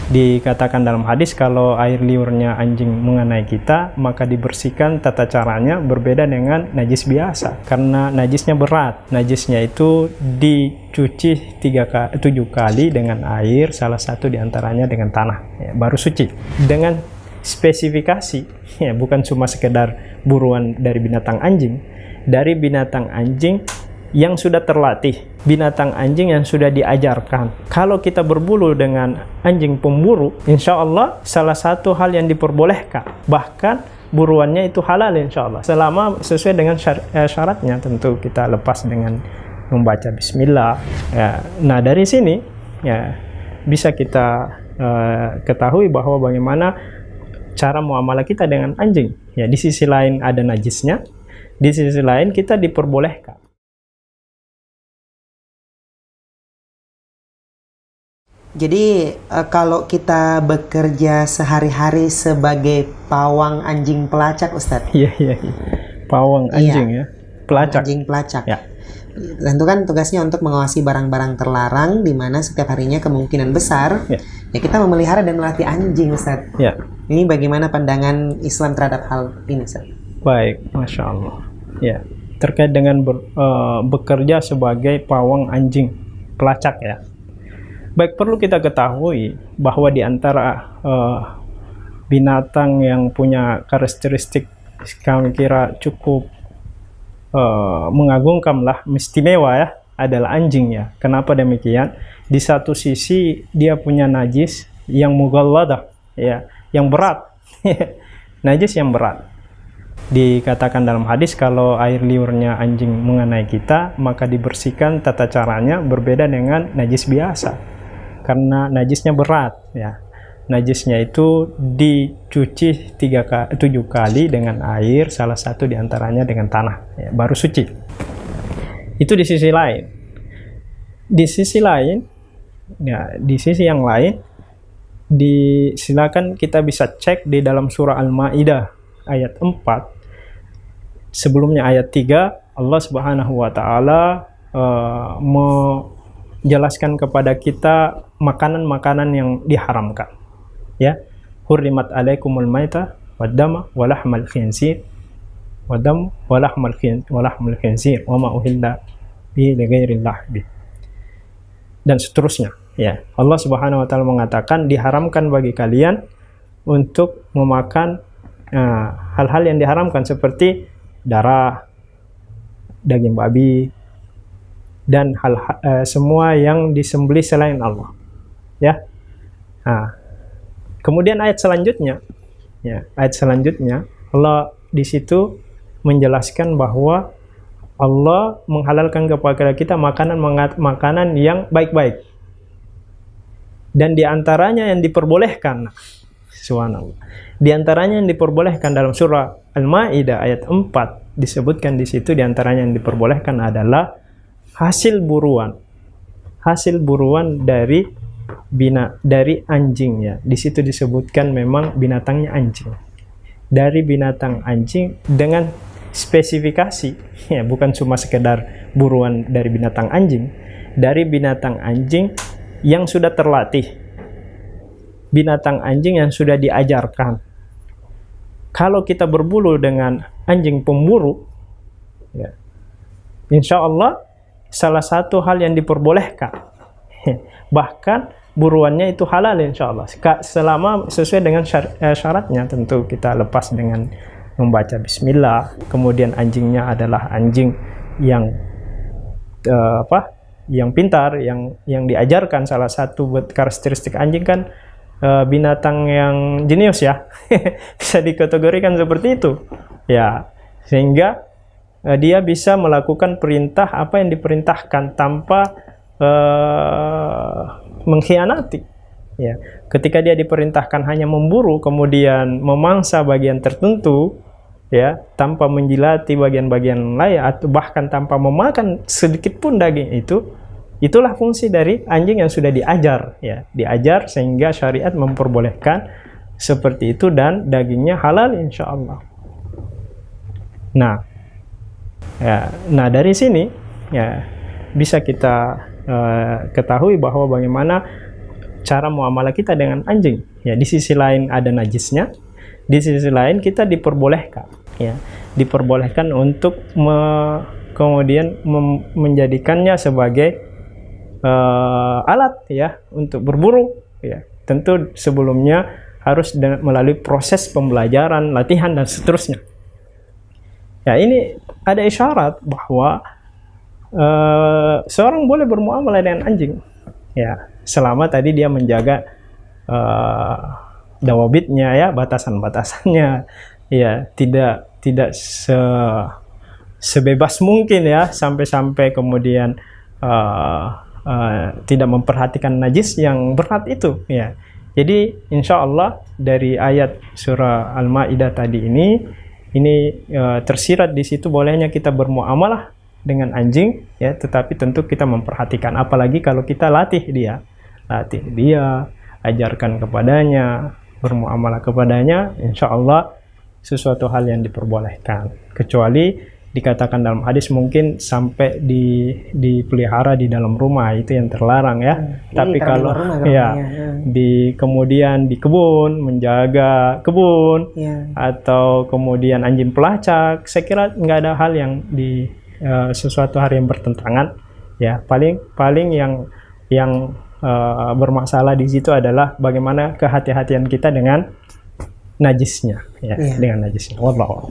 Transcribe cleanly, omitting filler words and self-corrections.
Dikatakan dalam hadis kalau air liurnya anjing mengenai kita, maka dibersihkan tata caranya berbeda dengan najis biasa. Karena najisnya berat. Najisnya itu dicuci 7 kali dengan air, salah satu diantaranya dengan tanah. Ya, baru suci. Dengan spesifikasi, ya, bukan cuma sekedar buruan dari binatang anjing. Dari binatang anjing yang sudah terlatih, binatang anjing yang sudah diajarkan. Kalau kita berburu dengan anjing pemburu, insya Allah salah satu hal yang diperbolehkan. Bahkan buruannya itu halal insya Allah. Selama sesuai dengan syaratnya, tentu kita lepas dengan membaca bismillah. Ya. Nah dari sini ya bisa kita ketahui bahwa bagaimana cara muamalah kita dengan anjing. Ya, di sisi lain ada najisnya, di sisi lain kita diperbolehkan. Jadi kalau kita bekerja sehari-hari sebagai pawang anjing pelacak, Ustadz? Iya. Pawang anjing ya, pelacak. Anjing pelacak. Ya. Tentu kan tugasnya untuk mengawasi barang-barang terlarang, di mana setiap harinya kemungkinan besar ya kita memelihara dan melatih anjing, Ustadz. Ya. Ini bagaimana pandangan Islam terhadap hal ini, Ustadz? Baik, Masya Allah. Ya, terkait dengan bekerja sebagai pawang anjing pelacak ya. Baik, perlu kita ketahui bahwa di antara binatang yang punya karakteristik kami kira cukup mengagumkan lah, istimewa ya, adalah anjing ya. Kenapa demikian? Di satu sisi dia punya najis yang mughalladah ya, yang berat. Najis yang berat. Dikatakan dalam hadis kalau air liurnya anjing mengenai kita, maka dibersihkan tata caranya berbeda dengan najis biasa. Karena najisnya berat ya. Najisnya itu dicuci 7 kali dengan air, salah satu diantaranya dengan tanah, ya, baru suci. Itu di sisi lain. Di sisi lain, ya, di sisi yang lain, silakan kita bisa cek di dalam surah Al-Maidah ayat 4. Sebelumnya ayat 3, Allah Subhanahu wa taala menjelaskan kepada kita makanan-makanan yang diharamkan. Ya, hurrimat alaikumul maita waddama walahmal khinzir wadam walahmal khinzir wa ma uhilla bi ligairillah bi, dan seterusnya ya. Allah Subhanahu wa taala mengatakan diharamkan bagi kalian untuk memakan hal-hal yang diharamkan seperti darah, daging babi, dan semua yang disembelih selain Allah ya. Kemudian ayat selanjutnya ya, Allah di situ menjelaskan bahwa Allah menghalalkan kepada kita makanan yang baik-baik, dan diantaranya yang diperbolehkan, subhanallah, diantaranya yang diperbolehkan dalam surah Al-Maidah ayat 4 disebutkan di situ, diantaranya yang diperbolehkan adalah hasil buruan dari anjing ya. Di situ disebutkan memang binatangnya anjing. Dari binatang anjing dengan spesifikasi, ya, bukan cuma sekedar buruan dari binatang anjing, dari binatang anjing yang sudah terlatih, binatang anjing yang sudah diajarkan. Kalau kita berburu dengan anjing pemburu, ya, insya Allah salah satu hal yang diperbolehkan. Bahkan buruannya itu halal insya Allah. Selama sesuai dengan syaratnya, tentu kita lepas dengan membaca bismillah. Kemudian anjingnya adalah anjing yang yang pintar, yang diajarkan. Salah satu karakteristik anjing kan binatang yang jenius ya. Bisa dikategorikan seperti itu ya, sehingga dia bisa melakukan perintah apa yang diperintahkan tanpa mengkhianati ya. Ketika dia diperintahkan hanya memburu, kemudian memangsa bagian tertentu ya, tanpa menjilati bagian-bagian lain atau bahkan tanpa memakan sedikit pun daging itu, itulah fungsi dari anjing yang sudah diajar ya, diajar sehingga syariat memperbolehkan seperti itu, dan dagingnya halal insya Allah. Nah dari sini ya bisa kita ketahui bahwa bagaimana cara muamalah kita dengan anjing. Ya, di sisi lain ada najisnya, di sisi lain kita diperbolehkan, ya, diperbolehkan untuk kemudian menjadikannya sebagai alat, ya, untuk berburu. Ya, tentu sebelumnya harus melalui proses pembelajaran, latihan dan seterusnya. Ya, ini ada isyarat bahwa seorang boleh bermuamalah dengan anjing, ya, selama tadi dia menjaga dawabitnya, ya, batasan-batasannya, ya, tidak sebebas mungkin, ya, sampai kemudian tidak memperhatikan najis yang berat itu, ya. Jadi insya Allah dari ayat surah Al-Maidah tadi ini tersirat di situ bolehnya kita bermuamalah dengan anjing, ya, tetapi tentu kita memperhatikan, apalagi kalau kita latih dia, ajarkan kepadanya, bermuamalah kepadanya, insya Allah sesuatu hal yang diperbolehkan, kecuali dikatakan dalam hadis mungkin sampai dipelihara di dalam rumah, itu yang terlarang, ya. Tapi kalau kemudian di kebun, menjaga kebun, atau kemudian anjing pelacak, saya kira nggak ada hal yang sesuatu hal yang bertentangan, ya. Paling yang bermasalah di situ adalah bagaimana kehati-hatian kita dengan najisnya, ya, dengan najisnya. Wallahu a'lam.